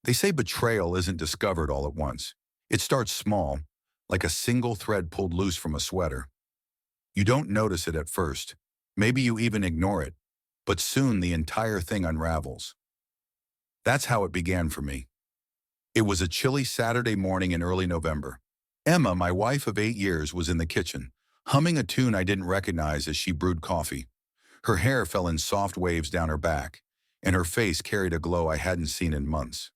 They say betrayal isn't discovered all at once. It starts small, like a single thread pulled loose from a sweater. You don't notice it at first. Maybe you even ignore it. But soon the entire thing unravels. That's how it began for me. It was a chilly Saturday morning in early November. Emma, my wife of 8 years, was in the kitchen, humming a tune I didn't recognize as she brewed coffee. Her hair fell in soft waves down her back, and her face carried a glow I hadn't seen in months.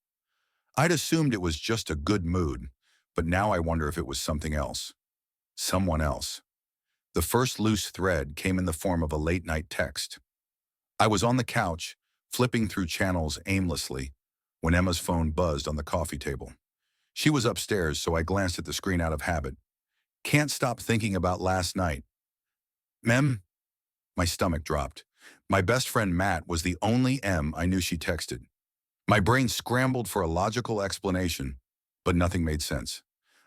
I'd assumed it was just a good mood, but now I wonder if it was something else. Someone else. The first loose thread came in the form of a late-night text. I was on the couch, flipping through channels aimlessly, when Emma's phone buzzed on the coffee table. She was upstairs, so I glanced at the screen out of habit. Can't stop thinking about last night. Mem? My stomach dropped. My best friend Matt was the only M I knew she texted. My brain scrambled for a logical explanation, but nothing made sense.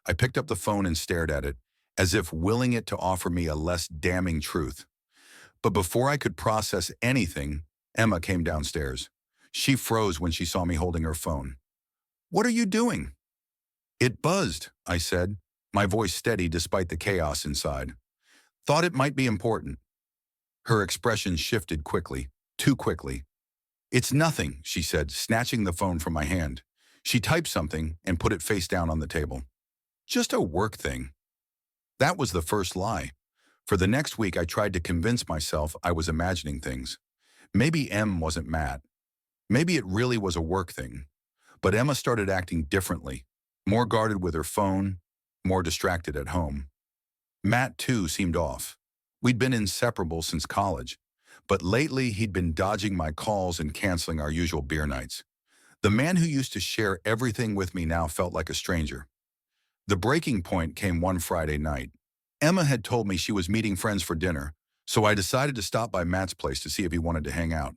I picked up the phone and stared at it, as if willing it to offer me a less damning truth. But before I could process anything, Emma came downstairs. She froze when she saw me holding her phone. "What are you doing?" "It buzzed," I said, my voice steady despite the chaos inside. "Thought it might be important." Her expression shifted quickly, too quickly. "It's nothing," she said, snatching the phone from my hand. She typed something and put it face down on the table. "Just a work thing." That was the first lie. For the next week, I tried to convince myself I was imagining things. Maybe M wasn't Matt. Maybe it really was a work thing. But Emma started acting differently, more guarded with her phone, more distracted at home. Matt, too, seemed off. We'd been inseparable since college, but lately he'd been dodging my calls and canceling our usual beer nights. The man who used to share everything with me now felt like a stranger. The breaking point came one Friday night. Emma had told me she was meeting friends for dinner, so I decided to stop by Matt's place to see if he wanted to hang out.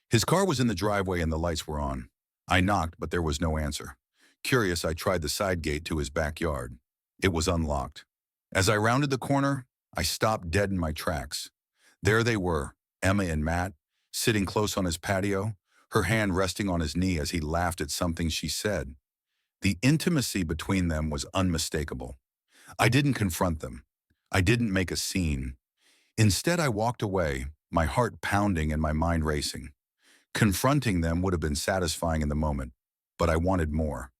His car was in the driveway and the lights were on. I knocked, but there was no answer. Curious, I tried the side gate to his backyard. It was unlocked. As I rounded the corner, I stopped dead in my tracks. There they were, Emma and Matt, sitting close on his patio, her hand resting on his knee as he laughed at something she said. The intimacy between them was unmistakable. I didn't confront them. I didn't make a scene. Instead, I walked away, my heart pounding and my mind racing. Confronting them would have been satisfying in the moment, but I wanted more.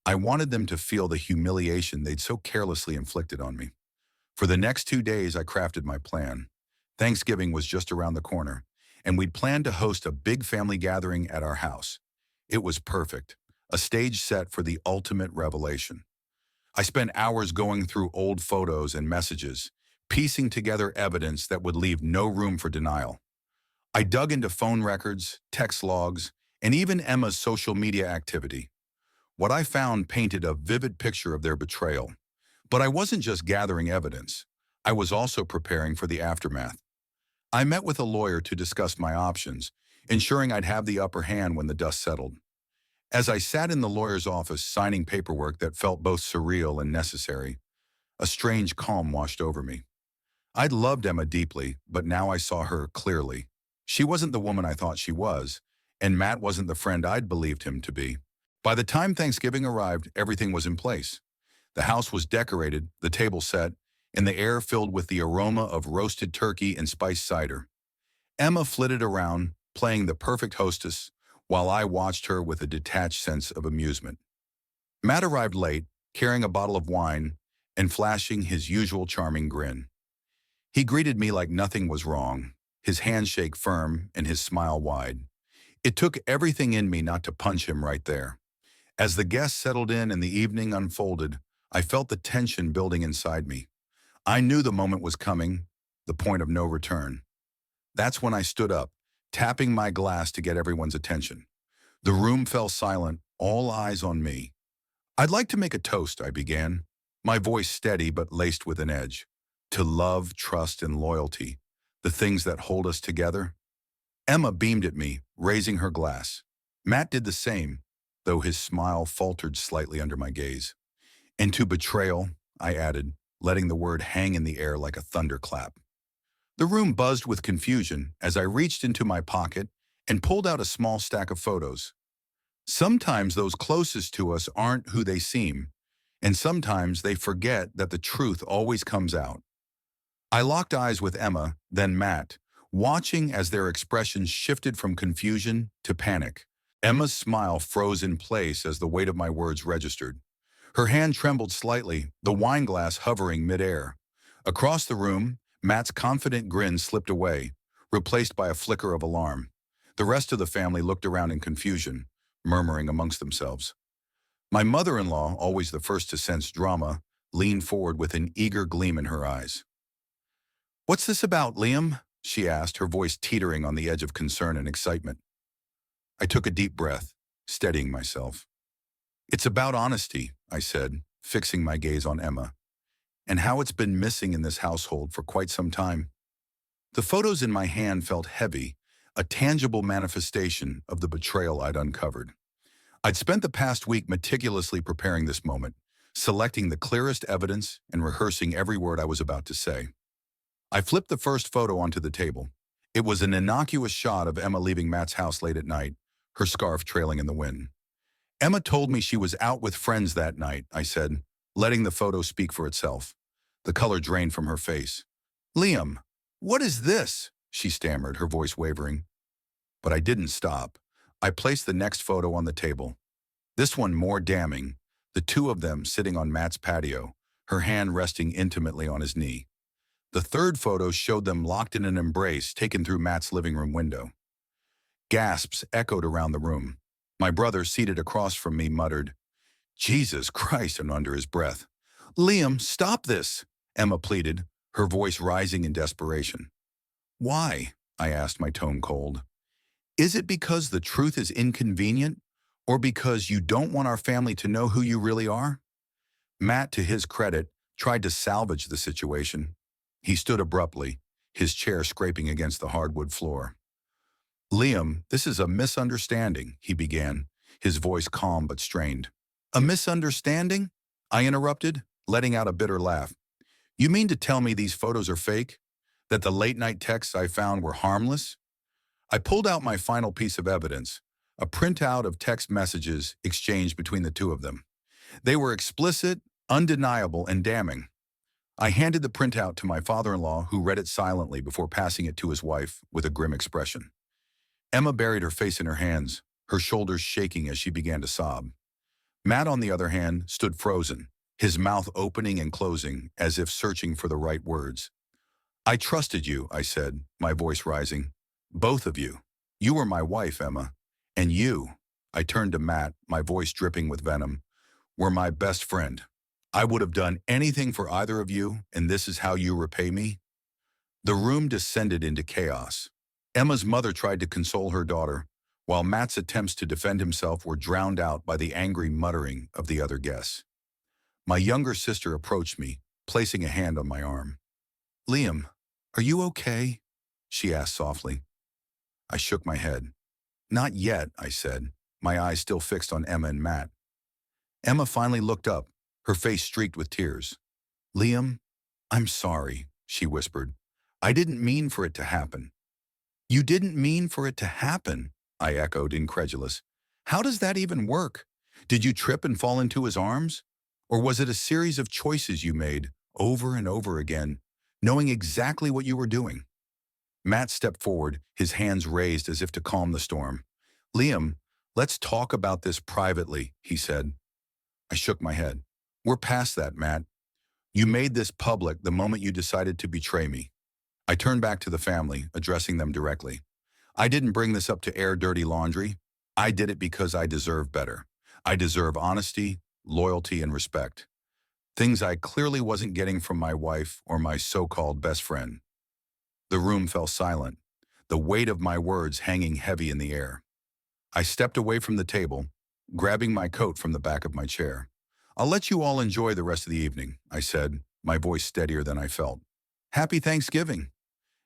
I wanted them to feel the humiliation they'd so carelessly inflicted on me. For the next 2 days, I crafted my plan. Thanksgiving was just around the corner, and we'd planned to host a big family gathering at our house. It was perfect, a stage set for the ultimate revelation. I spent hours going through old photos and messages, piecing together evidence that would leave no room for denial. I dug into phone records, text logs, and even Emma's social media activity. What I found painted a vivid picture of their betrayal. But I wasn't just gathering evidence. I was also preparing for the aftermath. I met with a lawyer to discuss my options, ensuring I'd have the upper hand when the dust settled. As I sat in the lawyer's office signing paperwork that felt both surreal and necessary, a strange calm washed over me. I'd loved Emma deeply, but now I saw her clearly. She wasn't the woman I thought she was, and Matt wasn't the friend I'd believed him to be. By the time Thanksgiving arrived, everything was in place. The house was decorated, the table set, and the air filled with the aroma of roasted turkey and spiced cider. Emma flitted around, playing the perfect hostess, while I watched her with a detached sense of amusement. Matt arrived late, carrying a bottle of wine and flashing his usual charming grin. He greeted me like nothing was wrong, his handshake firm and his smile wide. It took everything in me not to punch him right there. As the guests settled in and the evening unfolded, I felt the tension building inside me. I knew the moment was coming, the point of no return. That's when I stood up, tapping my glass to get everyone's attention. The room fell silent, all eyes on me. "I'd like to make a toast," I began, my voice steady but laced with an edge. "To love, trust, and loyalty, the things that hold us together." Emma beamed at me, raising her glass. Matt did the same, though his smile faltered slightly under my gaze. "And to betrayal," I added, letting the word hang in the air like a thunderclap. The room buzzed with confusion as I reached into my pocket and pulled out a small stack of photos. Sometimes those closest to us aren't who they seem, and sometimes they forget that the truth always comes out. I locked eyes with Emma, then Matt, watching as their expressions shifted from confusion to panic. Emma's smile froze in place as the weight of my words registered. Her hand trembled slightly, the wine glass hovering midair. Across the room, Matt's confident grin slipped away, replaced by a flicker of alarm. The rest of the family looked around in confusion, murmuring amongst themselves. My mother-in-law, always the first to sense drama, leaned forward with an eager gleam in her eyes. "What's this about, Liam?" she asked, her voice teetering on the edge of concern and excitement. I took a deep breath, steadying myself. "It's about honesty," I said, fixing my gaze on Emma, "and how it's been missing in this household for quite some time." The photos in my hand felt heavy, a tangible manifestation of the betrayal I'd uncovered. I'd spent the past week meticulously preparing this moment, selecting the clearest evidence and rehearsing every word I was about to say. I flipped the first photo onto the table. It was an innocuous shot of Emma leaving Matt's house late at night, her scarf trailing in the wind. "Emma told me she was out with friends that night," I said, letting the photo speak for itself. The color drained from her face. "Liam, what is this?" she stammered, her voice wavering. But I didn't stop. I placed the next photo on the table. This one more damning, the two of them sitting on Matt's patio, her hand resting intimately on his knee. The third photo showed them locked in an embrace taken through Matt's living room window. Gasps echoed around the room. My brother, seated across from me, muttered, "Jesus Christ," and under his breath. "Liam, stop this," Emma pleaded, her voice rising in desperation. "Why?" I asked, my tone cold. "Is it because the truth is inconvenient, or because you don't want our family to know who you really are?" Matt, to his credit, tried to salvage the situation. He stood abruptly, his chair scraping against the hardwood floor. "Liam, this is a misunderstanding," he began, his voice calm but strained. "A misunderstanding?" I interrupted, letting out a bitter laugh. "You mean to tell me these photos are fake? That the late-night texts I found were harmless?" I pulled out my final piece of evidence, a printout of text messages exchanged between the two of them. They were explicit, undeniable, and damning. I handed the printout to my father-in-law, who read it silently before passing it to his wife with a grim expression. Emma buried her face in her hands, her shoulders shaking as she began to sob. Matt, on the other hand, stood frozen, his mouth opening and closing as if searching for the right words. "I trusted you," I said, my voice rising. "Both of you. You were my wife, Emma. And you," I turned to Matt, my voice dripping with venom, "were my best friend. I would have done anything for either of you, and this is how you repay me?" The room descended into chaos. Emma's mother tried to console her daughter, while Matt's attempts to defend himself were drowned out by the angry muttering of the other guests. My younger sister approached me, placing a hand on my arm. "Liam, are you okay?" she asked softly. I shook my head. "Not yet," I said, my eyes still fixed on Emma and Matt. Emma finally looked up, her face streaked with tears. "Liam, I'm sorry," she whispered. "I didn't mean for it to happen." "You didn't mean for it to happen?" I echoed, incredulous. "How does that even work? Did you trip and fall into his arms? Or was it a series of choices you made, over and over again, knowing exactly what you were doing?" Matt stepped forward, his hands raised as if to calm the storm. "Liam, let's talk about this privately," he said. I shook my head. "We're past that, Matt. You made this public the moment you decided to betray me." I turned back to the family, addressing them directly. "I didn't bring this up to air dirty laundry. I did it because I deserve better. I deserve honesty, loyalty, and respect. Things I clearly wasn't getting from my wife or my so-called best friend." The room fell silent, the weight of my words hanging heavy in the air. I stepped away from the table, grabbing my coat from the back of my chair. "I'll let you all enjoy the rest of the evening," I said, my voice steadier than I felt. "Happy Thanksgiving."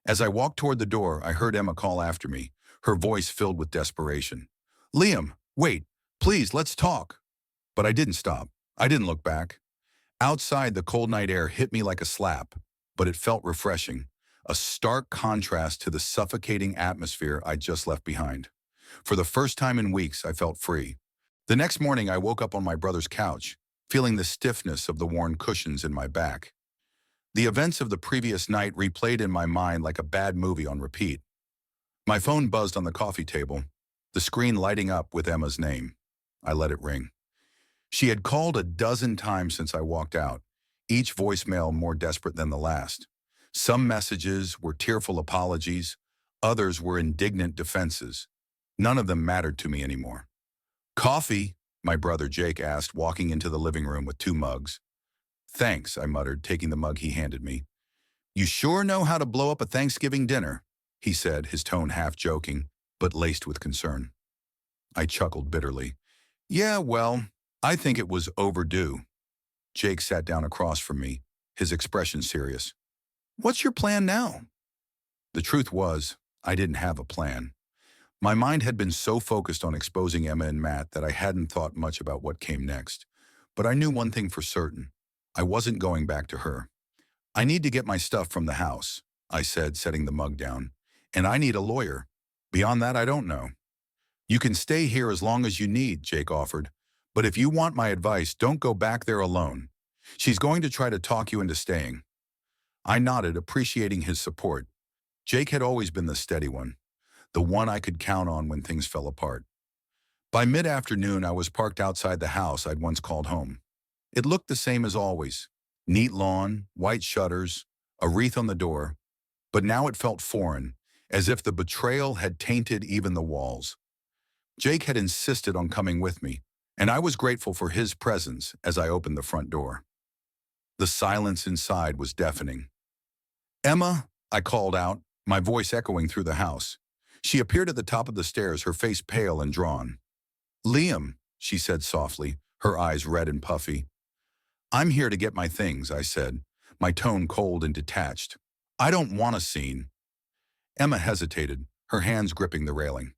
As I walked toward the door, I heard Emma call after me, her voice filled with desperation. "Liam, wait, please, let's talk." But I didn't stop. I didn't look back. Outside, the cold night air hit me like a slap, but it felt refreshing, a stark contrast to the suffocating atmosphere I'd just left behind. For the first time in weeks, I felt free. The next morning, I woke up on my brother's couch, feeling the stiffness of the worn cushions in my back. The events of the previous night replayed in my mind like a bad movie on repeat. My phone buzzed on the coffee table, the screen lighting up with Emma's name. I let it ring. She had called a dozen times since I walked out, each voicemail more desperate than the last. Some messages were tearful apologies, others were indignant defenses. None of them mattered to me anymore. "Coffee?" my brother Jake asked, walking into the living room with two mugs. "Thanks," I muttered, taking the mug he handed me. "You sure know how to blow up a Thanksgiving dinner," he said, his tone half joking, but laced with concern. I chuckled bitterly. "Yeah, well, I think it was overdue." Jake sat down across from me, his expression serious. "What's your plan now?" The truth was, I didn't have a plan. My mind had been so focused on exposing Emma and Matt that I hadn't thought much about what came next. But I knew one thing for certain. I wasn't going back to her. "I need to get my stuff from the house," I said, setting the mug down. "And I need a lawyer. Beyond that, I don't know." "You can stay here as long as you need," Jake offered. "But if you want my advice, don't go back there alone. She's going to try to talk you into staying." I nodded, appreciating his support. Jake had always been the steady one, the one I could count on when things fell apart. By mid-afternoon, I was parked outside the house I'd once called home. It looked the same as always. Neat lawn, white shutters, a wreath on the door. But now it felt foreign, as if the betrayal had tainted even the walls. Jake had insisted on coming with me, and I was grateful for his presence as I opened the front door. The silence inside was deafening. "Emma," I called out, my voice echoing through the house. She appeared at the top of the stairs, her face pale and drawn. "Liam," she said softly, her eyes red and puffy. "I'm here to get my things," I said, my tone cold and detached. "I don't want a scene." Emma hesitated, her hands gripping the railing.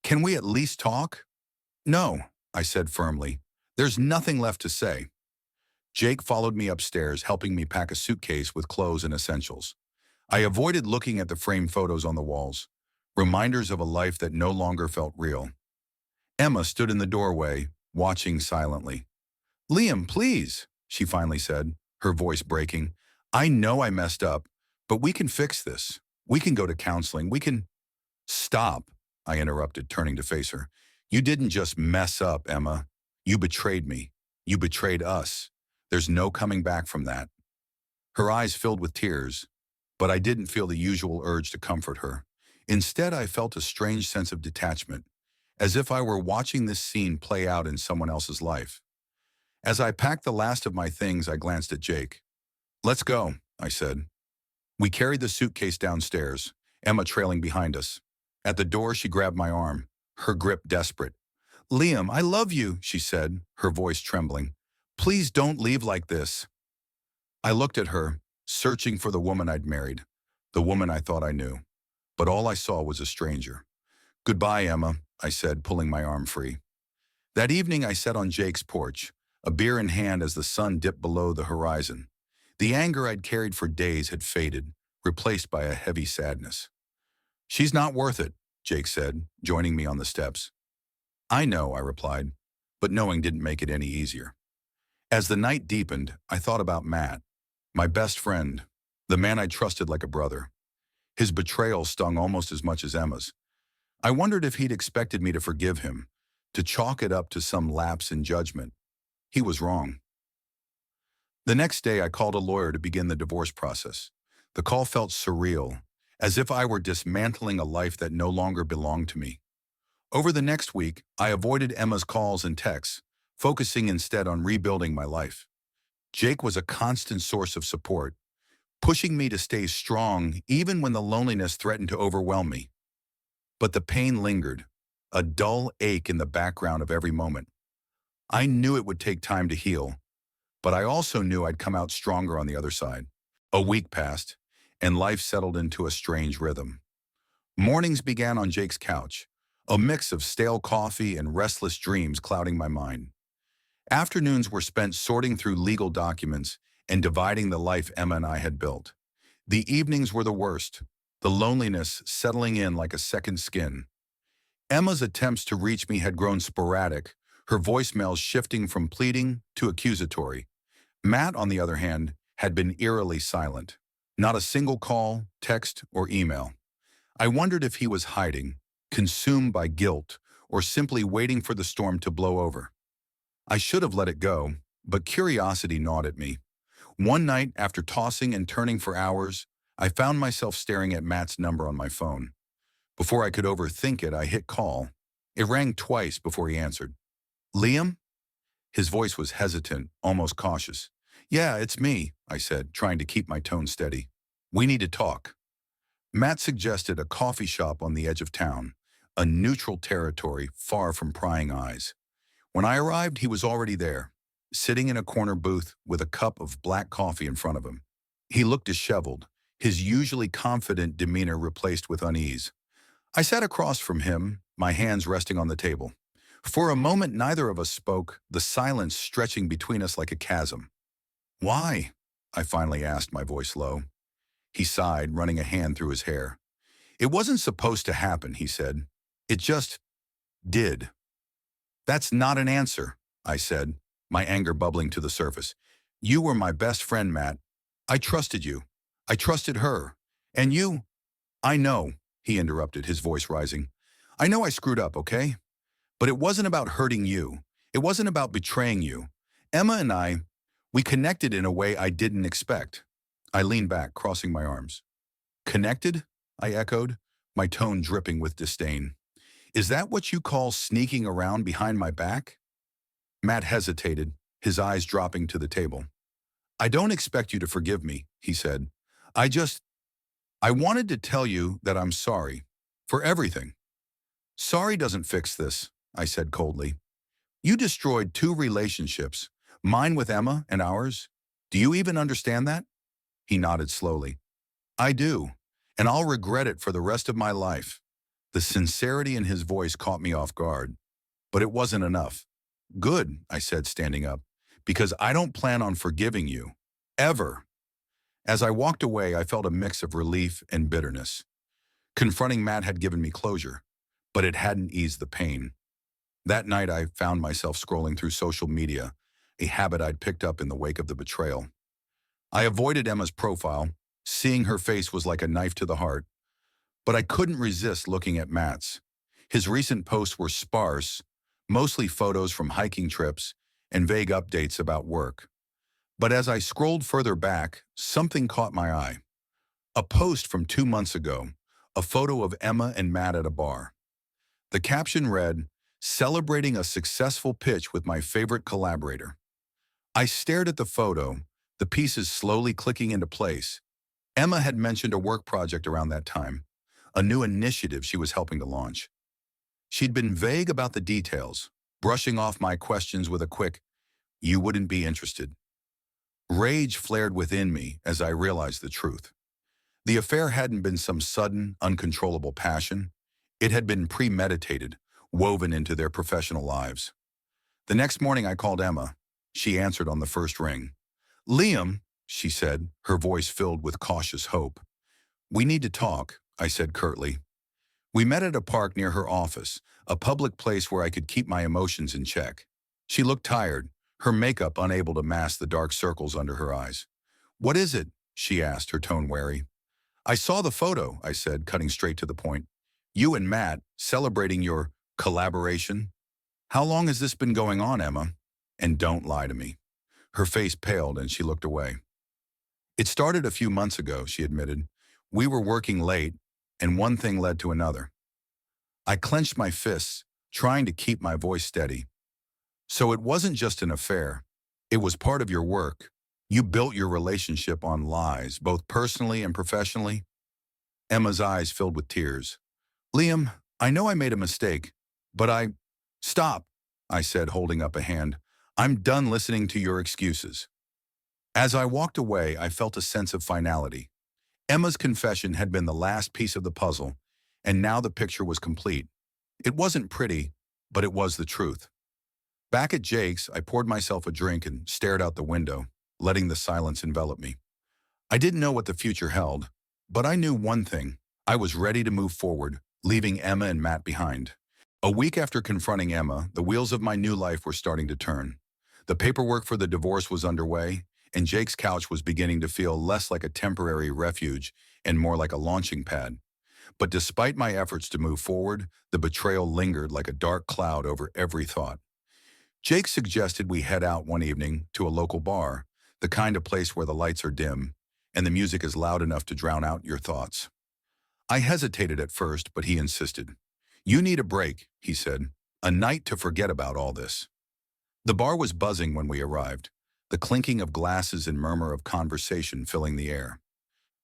"Can we at least talk?" "No," I said firmly. "There's nothing left to say." Jake followed me upstairs, helping me pack a suitcase with clothes and essentials. I avoided looking at the framed photos on the walls, reminders of a life that no longer felt real. Emma stood in the doorway, watching silently. "Liam, please," she finally said, her voice breaking. "I know I messed up, but we can fix this. We can go to counseling. We can—" "Stop," I interrupted, turning to face her. "You didn't just mess up, Emma. You betrayed me. You betrayed us. There's no coming back from that." Her eyes filled with tears, but I didn't feel the usual urge to comfort her. Instead, I felt a strange sense of detachment, as if I were watching this scene play out in someone else's life. As I packed the last of my things, I glanced at Jake. "Let's go," I said. We carried the suitcase downstairs, Emma trailing behind us. At the door, she grabbed my arm, her grip desperate. "Liam, I love you," she said, her voice trembling. "Please don't leave like this." I looked at her, searching for the woman I'd married, the woman I thought I knew. But all I saw was a stranger. "Goodbye, Emma," I said, pulling my arm free. That evening, I sat on Jake's porch, a beer in hand as the sun dipped below the horizon. The anger I'd carried for days had faded, replaced by a heavy sadness. "She's not worth it," Jake said, joining me on the steps. "I know," I replied, but knowing didn't make it any easier. As the night deepened, I thought about Matt, my best friend, the man I trusted like a brother. His betrayal stung almost as much as Emma's. I wondered if he'd expected me to forgive him, to chalk it up to some lapse in judgment. He was wrong. The next day, I called a lawyer to begin the divorce process. The call felt surreal, as if I were dismantling a life that no longer belonged to me. Over the next week, I avoided Emma's calls and texts, focusing instead on rebuilding my life. Jake was a constant source of support, pushing me to stay strong even when the loneliness threatened to overwhelm me. But the pain lingered, a dull ache in the background of every moment. I knew it would take time to heal, but I also knew I'd come out stronger on the other side. A week passed, and life settled into a strange rhythm. Mornings began on Jake's couch, a mix of stale coffee and restless dreams clouding my mind. Afternoons were spent sorting through legal documents and dividing the life Emma and I had built. The evenings were the worst, the loneliness settling in like a second skin. Emma's attempts to reach me had grown sporadic, her voicemails shifting from pleading to accusatory. Matt, on the other hand, had been eerily silent. Not a single call, text, or email. I wondered if he was hiding, consumed by guilt, or simply waiting for the storm to blow over. I should have let it go, but curiosity gnawed at me. One night, after tossing and turning for hours, I found myself staring at Matt's number on my phone. Before I could overthink it, I hit call. It rang twice before he answered. Liam? His voice was hesitant, almost cautious. Yeah, it's me, I said, trying to keep my tone steady. We need to talk. Matt suggested a coffee shop on the edge of town, a neutral territory far from prying eyes. When I arrived, he was already there, sitting in a corner booth with a cup of black coffee in front of him. He looked disheveled, his usually confident demeanor replaced with unease. I sat across from him, my hands resting on the table. For a moment, neither of us spoke, the silence stretching between us like a chasm. Why? I finally asked, my voice low. He sighed, running a hand through his hair. It wasn't supposed to happen, he said. It just did. That's not an answer, I said, my anger bubbling to the surface. You were my best friend, Matt. I trusted you. I trusted her. And you? I know, he interrupted, his voice rising. I know I screwed up, okay? But it wasn't about hurting you. It wasn't about betraying you. Emma and I, we connected in a way I didn't expect. I leaned back, crossing my arms. Connected? I echoed, my tone dripping with disdain. Is that what you call sneaking around behind my back? Matt hesitated, his eyes dropping to the table. I don't expect you to forgive me, he said. I wanted to tell you that I'm sorry. For everything. Sorry doesn't fix this, I said coldly. You destroyed two relationships, mine with Emma and ours. Do you even understand that? He nodded slowly. I do, and I'll regret it for the rest of my life. The sincerity in his voice caught me off guard. But it wasn't enough. Good, I said, standing up, because I don't plan on forgiving you. Ever. As I walked away, I felt a mix of relief and bitterness. Confronting Matt had given me closure, but it hadn't eased the pain. That night, I found myself scrolling through social media, a habit I'd picked up in the wake of the betrayal. I avoided Emma's profile. Seeing her face was like a knife to the heart. But I couldn't resist looking at Matt's. His recent posts were sparse, mostly photos from hiking trips and vague updates about work. But as I scrolled further back, something caught my eye. A post from 2 months ago, a photo of Emma and Matt at a bar. The caption read, "Celebrating a successful pitch with my favorite collaborator." I stared at the photo, the pieces slowly clicking into place. Emma had mentioned a work project around that time, a new initiative she was helping to launch. She'd been vague about the details, brushing off my questions with a quick, "You wouldn't be interested." Rage flared within me as I realized the truth. The affair hadn't been some sudden, uncontrollable passion. It had been premeditated, woven into their professional lives. The next morning I called Emma. She answered on the first ring. "Liam," she said, her voice filled with cautious hope. "We need to talk," I said curtly. We met at a park near her office, a public place where I could keep my emotions in check. She looked tired, her makeup unable to mask the dark circles under her eyes. "What is it?" she asked, her tone wary. "I saw the photo," I said, cutting straight to the point. "You and Matt celebrating your collaboration. How long has this been going on, Emma? And don't lie to me." Her face paled and she looked away. "It started a few months ago," she admitted. "We were working late, and one thing led to another." I clenched my fists, trying to keep my voice steady. "So it wasn't just an affair. It was part of your work. You built your relationship on lies, both personally and professionally." Emma's eyes filled with tears. "Liam, I know I made a mistake, but Stop," I said, holding up a hand. "I'm done listening to your excuses." As I walked away, I felt a sense of finality. Emma's confession had been the last piece of the puzzle, and now the picture was complete. It wasn't pretty, but it was the truth. Back at Jake's, I poured myself a drink and stared out the window, letting the silence envelop me. I didn't know what the future held, but I knew one thing. I was ready to move forward, leaving Emma and Matt behind. A week after confronting Emma, the wheels of my new life were starting to turn. The paperwork for the divorce was underway, and Jake's couch was beginning to feel less like a temporary refuge and more like a launching pad. But despite my efforts to move forward, the betrayal lingered like a dark cloud over every thought. Jake suggested we head out one evening to a local bar, the kind of place where the lights are dim and the music is loud enough to drown out your thoughts. I hesitated at first, but he insisted. "You need a break," he said. "A night to forget about all this." The bar was buzzing when we arrived, the clinking of glasses and murmur of conversation filling the air.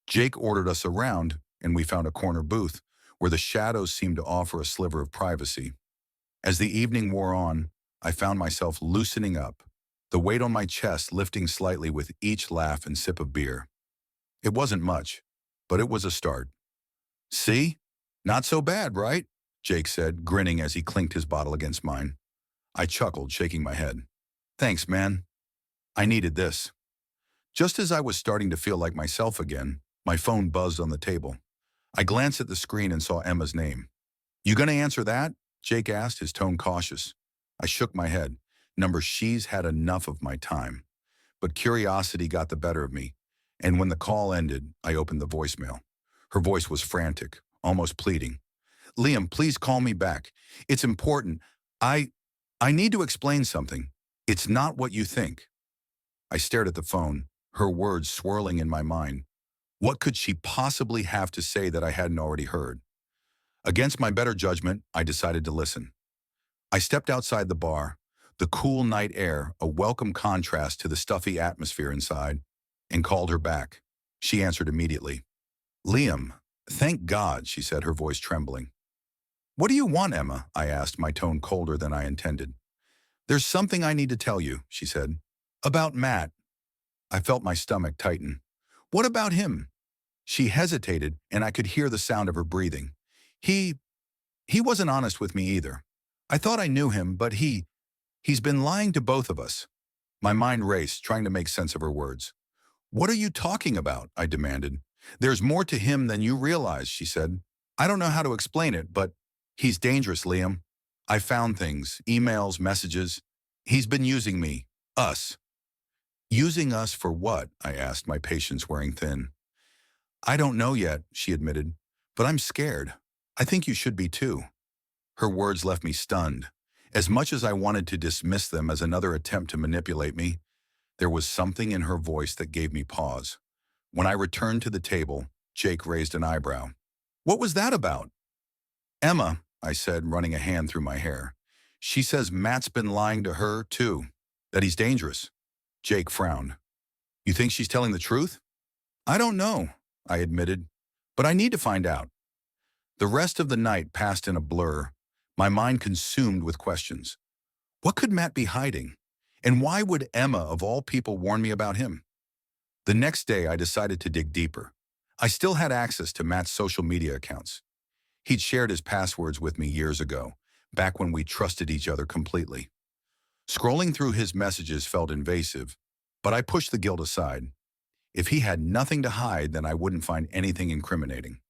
Jake ordered us around, and we found a corner booth where the shadows seemed to offer a sliver of privacy. As the evening wore on, I found myself loosening up, the weight on my chest lifting slightly with each laugh and sip of beer. It wasn't much, but it was a start. "See? Not so bad, right?" Jake said, grinning as he clinked his bottle against mine. I chuckled, shaking my head. "Thanks, man. I needed this." Just as I was starting to feel like myself again, my phone buzzed on the table. I glanced at the screen and saw Emma's name. "You gonna answer that?" Jake asked, his tone cautious. I shook my head. She's had enough of my time. But curiosity got the better of me, and when the call ended, I opened the voicemail. Her voice was frantic, almost pleading. "Liam, please call me back. It's important. I I need to explain something. It's not what you think." I stared at the phone, her words swirling in my mind. What could she possibly have to say that I hadn't already heard? Against my better judgment, I decided to listen. I stepped outside the bar, the cool night air a welcome contrast to the stuffy atmosphere inside, and called her back. She answered immediately. "Liam, thank God," she said, her voice trembling. "What do you want, Emma?" I asked, my tone colder than I intended. "There's something I need to tell you," she said. "About Matt." I felt my stomach tighten. "What about him?" She hesitated, and I could hear the sound of her breathing. He wasn't honest with me either. I thought I knew him, but he's been lying to both of us." My mind raced, trying to make sense of her words. "What are you talking about?" I demanded. "There's more to him than you realize," she said. "I don't know how to explain it, but he's dangerous, Liam. I found things, emails, messages. He's been using me, us." "Using us for what?" I asked, my patience wearing thin. "I don't know yet," she admitted, "but I'm scared. I think you should be too." Her words left me stunned. As much as I wanted to dismiss them as another attempt to manipulate me, there was something in her voice that gave me pause. When I returned to the table, Jake raised an eyebrow. "What was that about?" "Emma," I said, running a hand through my hair. "She says Matt's been lying to her, too. That he's dangerous." Jake frowned. "You think she's telling the truth?" "I don't know," I admitted, "but I need to find out." The rest of the night passed in a blur, my mind consumed with questions. What could Matt be hiding? And why would Emma, of all people, warn me about him? The next day, I decided to dig deeper. I still had access to Matt's social media accounts. He'd shared his passwords with me years ago, back when we trusted each other completely. Scrolling through his messages felt invasive, but I pushed the guilt aside. If he had nothing to hide, then I wouldn't find anything incriminating.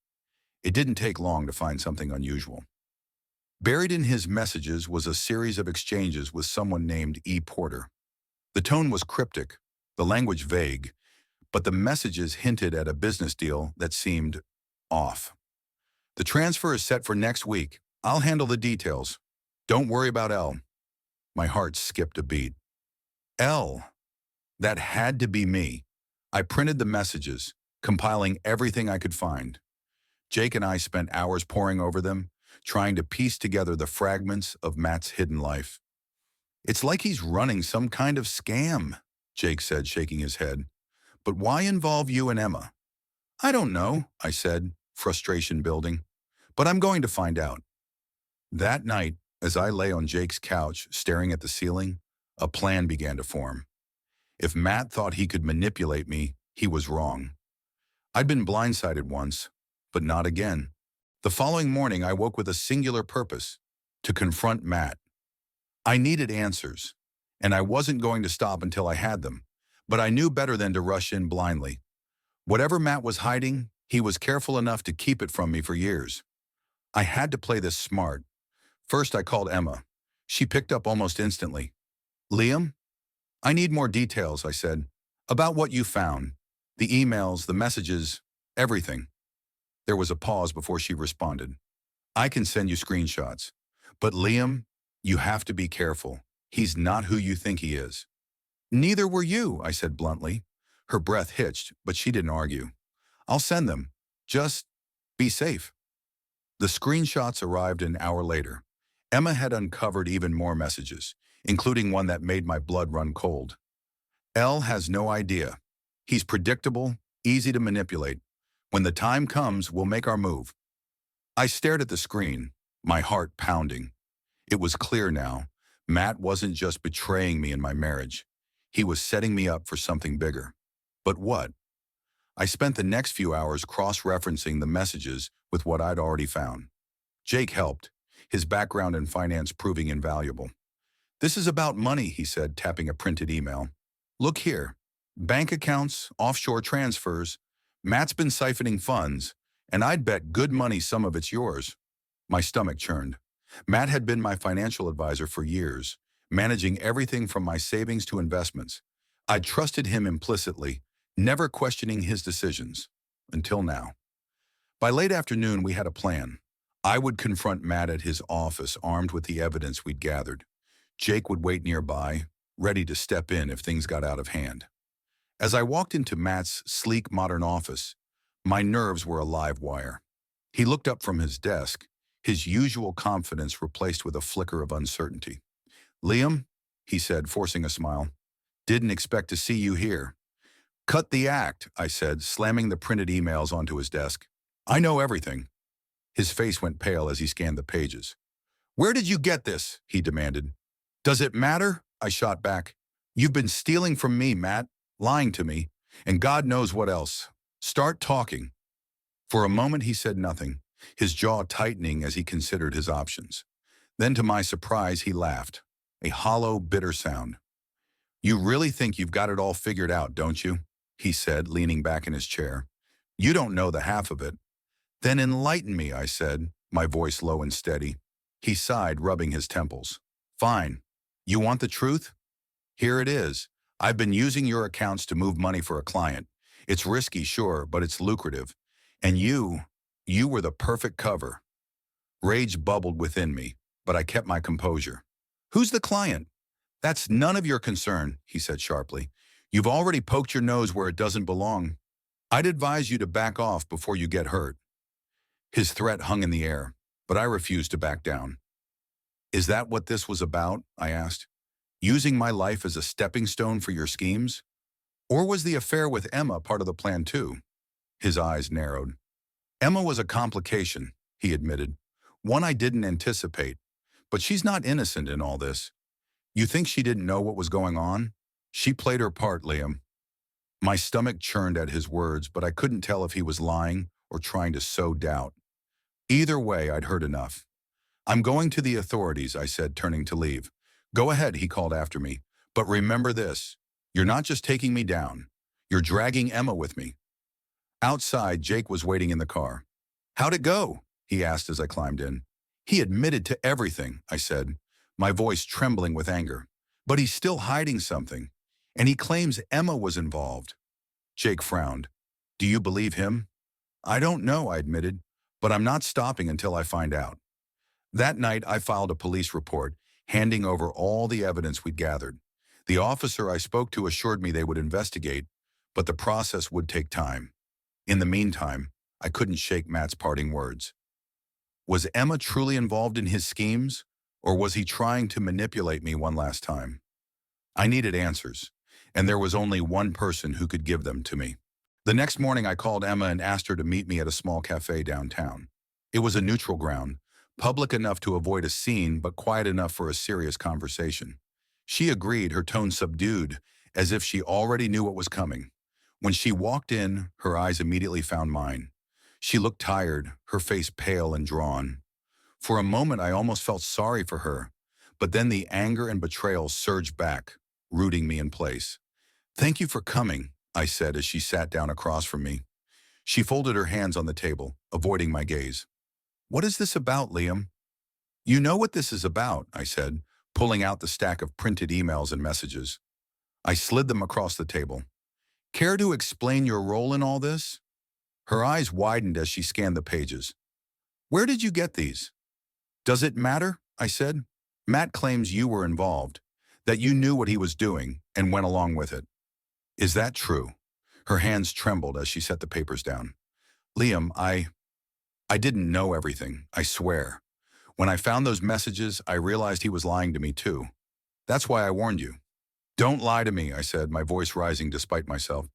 It didn't take long to find something unusual. Buried in his messages was a series of exchanges with someone named E. Porter. The tone was cryptic, the language vague, but the messages hinted at a business deal that seemed off. "The transfer is set for next week. I'll handle the details. Don't worry about L." My heart skipped a beat. L. That had to be me. I printed the messages, compiling everything I could find. Jake and I spent hours poring over them, trying to piece together the fragments of Matt's hidden life. "It's like he's running some kind of scam," Jake said, shaking his head. "But why involve you and Emma?" "I don't know," I said, frustration building. "But I'm going to find out." That night, as I lay on Jake's couch staring at the ceiling, a plan began to form. If Matt thought he could manipulate me, he was wrong. I'd been blindsided once, but not again. The following morning, I woke with a singular purpose: to confront Matt. I needed answers, and I wasn't going to stop until I had them, but I knew better than to rush in blindly. Whatever Matt was hiding, he was careful enough to keep it from me for years. I had to play this smart. First, I called Emma. She picked up almost instantly. Liam? I need more details, I said. About what you found. The emails, the messages, everything. There was a pause before she responded. I can send you screenshots. But Liam, you have to be careful. He's not who you think he is. Neither were you, I said bluntly. Her breath hitched, but she didn't argue. I'll send them. Just be safe. The screenshots arrived an hour later. Emma had uncovered even more messages, including one that made my blood run cold. L has no idea. He's predictable, easy to manipulate. When the time comes, we'll make our move. I stared at the screen, my heart pounding. It was clear now. Matt wasn't just betraying me in my marriage. He was setting me up for something bigger. But what? I spent the next few hours cross-referencing the messages with what I'd already found. Jake helped, his background in finance proving invaluable. This is about money, he said, tapping a printed email. Look here. Bank accounts, offshore transfers. Matt's been siphoning funds, and I'd bet good money some of it's yours. My stomach churned. Matt had been my financial advisor for years, managing everything from my savings to investments. I'd trusted him implicitly, never questioning his decisions. Until now. By late afternoon, we had a plan. I would confront Matt at his office, armed with the evidence we'd gathered. Jake would wait nearby, ready to step in if things got out of hand. As I walked into Matt's sleek, modern office, my nerves were a live wire. He looked up from his desk, his usual confidence replaced with a flicker of uncertainty. Liam, he said, forcing a smile, didn't expect to see you here. Cut the act, I said, slamming the printed emails onto his desk. I know everything. His face went pale as he scanned the pages. Where did you get this? He demanded. Does it matter? I shot back. You've been stealing from me, Matt, lying to me, and God knows what else. Start talking. For a moment he said nothing, his jaw tightening as he considered his options. Then to my surprise he laughed, a hollow, bitter sound. You really think you've got it all figured out, don't you? He said, leaning back in his chair. You don't know the half of it. Then enlighten me, I said, my voice low and steady. He sighed, rubbing his temples. Fine. You want the truth? Here it is. I've been using your accounts to move money for a client. It's risky, sure, but it's lucrative. And you were the perfect cover. Rage bubbled within me, but I kept my composure. Who's the client? That's none of your concern, he said sharply. You've already poked your nose where it doesn't belong. I'd advise you to back off before you get hurt. His threat hung in the air, but I refused to back down. Is that what this was about? I asked. Using my life as a stepping stone for your schemes? Or was the affair with Emma part of the plan too? His eyes narrowed. Emma was a complication, he admitted. One I didn't anticipate. But she's not innocent in all this. You think she didn't know what was going on? She played her part, Liam. My stomach churned at his words, but I couldn't tell if he was lying or trying to sow doubt. Either way, I'd heard enough. I'm going to the authorities, I said, turning to leave. Go ahead, he called after me. But remember this. You're not just taking me down. You're dragging Emma with me. Outside, Jake was waiting in the car. How'd it go? He asked as I climbed in. He admitted to everything, I said, my voice trembling with anger. But he's still hiding something. And he claims Emma was involved. Jake frowned. Do you believe him? I don't know, I admitted, but I'm not stopping until I find out. That night, I filed a police report, handing over all the evidence we'd gathered. The officer I spoke to assured me they would investigate, but the process would take time. In the meantime, I couldn't shake Matt's parting words. Was Emma truly involved in his schemes, or was he trying to manipulate me one last time? I needed answers, and there was only one person who could give them to me. The next morning, I called Emma and asked her to meet me at a small cafe downtown. It was a neutral ground, public enough to avoid a scene, but quiet enough for a serious conversation. She agreed, her tone subdued, as if she already knew what was coming. When she walked in, her eyes immediately found mine. She looked tired, her face pale and drawn. For a moment, I almost felt sorry for her, but then the anger and betrayal surged back, rooting me in place. Thank you for coming, I said as she sat down across from me. She folded her hands on the table, avoiding my gaze. What is this about, Liam? You know what this is about, I said, pulling out the stack of printed emails and messages. I slid them across the table. Care to explain your role in all this? Her eyes widened as she scanned the pages. Where did you get these? Does it matter? I said. Matt claims you were involved, that you knew what he was doing and went along with it. Is that true? Her hands trembled as she set the papers down. Liam, I didn't know everything, I swear. When I found those messages, I realized he was lying to me too. That's why I warned you. Don't lie to me, I said, my voice rising despite myself.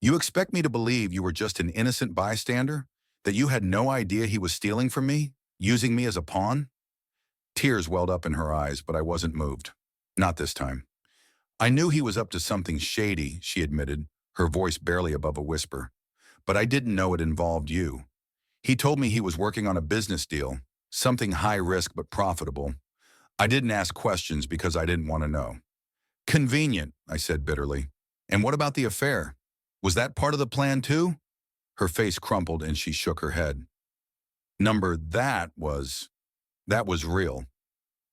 You expect me to believe you were just an innocent bystander? That you had no idea he was stealing from me? Using me as a pawn? Tears welled up in her eyes, but I wasn't moved. Not this time. I knew he was up to something shady, she admitted, her voice barely above a whisper. But I didn't know it involved you. He told me he was working on a business deal, something high risk but profitable. I didn't ask questions because I didn't want to know. Convenient, I said bitterly. And what about the affair? Was that part of the plan too? Her face crumpled and she shook her head. Number, that was real.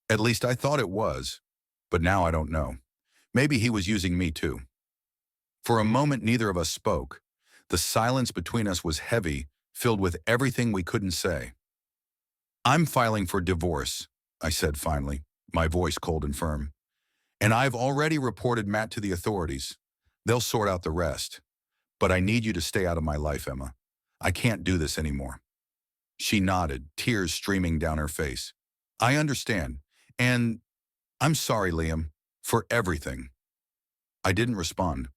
At least I thought it was. But now I don't know. Maybe he was using me too. For a moment, neither of us spoke. The silence between us was heavy, filled with everything we couldn't say. I'm filing for divorce, I said finally, my voice cold and firm. And I've already reported Matt to the authorities. They'll sort out the rest. But I need you to stay out of my life, Emma. I can't do this anymore. She nodded, tears streaming down her face. I understand. And I'm sorry, Liam, for everything. I didn't respond.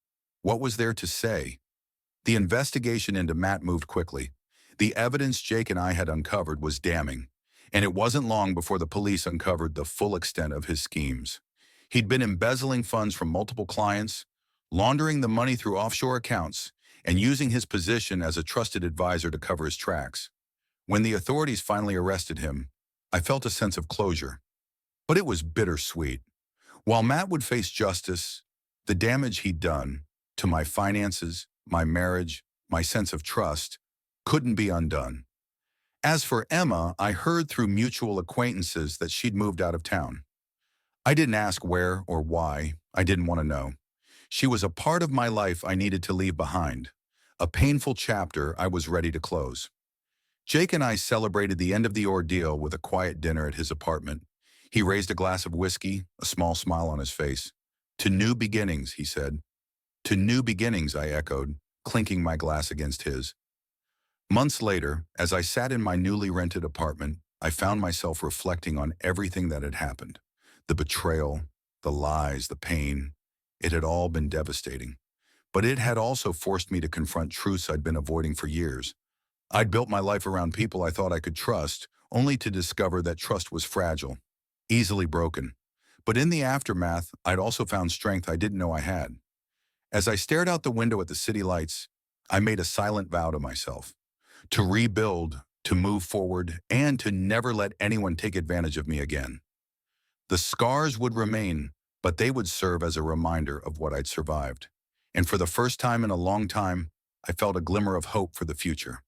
What was there to say? The investigation into Matt moved quickly. The evidence Jake and I had uncovered was damning, and it wasn't long before the police uncovered the full extent of his schemes. He'd been embezzling funds from multiple clients, laundering the money through offshore accounts, and using his position as a trusted advisor to cover his tracks. When the authorities finally arrested him, I felt a sense of closure. But it was bittersweet. While Matt would face justice, the damage he'd done to my finances, my marriage, my sense of trust, couldn't be undone. As for Emma, I heard through mutual acquaintances that she'd moved out of town. I didn't ask where or why. I didn't want to know. She was a part of my life I needed to leave behind, a painful chapter I was ready to close. Jake and I celebrated the end of the ordeal with a quiet dinner at his apartment. He raised a glass of whiskey, a small smile on his face. To new beginnings, he said. To new beginnings, I echoed, clinking my glass against his. Months later, as I sat in my newly rented apartment, I found myself reflecting on everything that had happened. The betrayal, the lies, the pain. It had all been devastating. But it had also forced me to confront truths I'd been avoiding for years. I'd built my life around people I thought I could trust, only to discover that trust was fragile, easily broken. But in the aftermath, I'd also found strength I didn't know I had. As I stared out the window at the city lights, I made a silent vow to myself. To rebuild, to move forward, and to never let anyone take advantage of me again. The scars would remain, but they would serve as a reminder of what I'd survived. And for the first time in a long time, I felt a glimmer of hope for the future.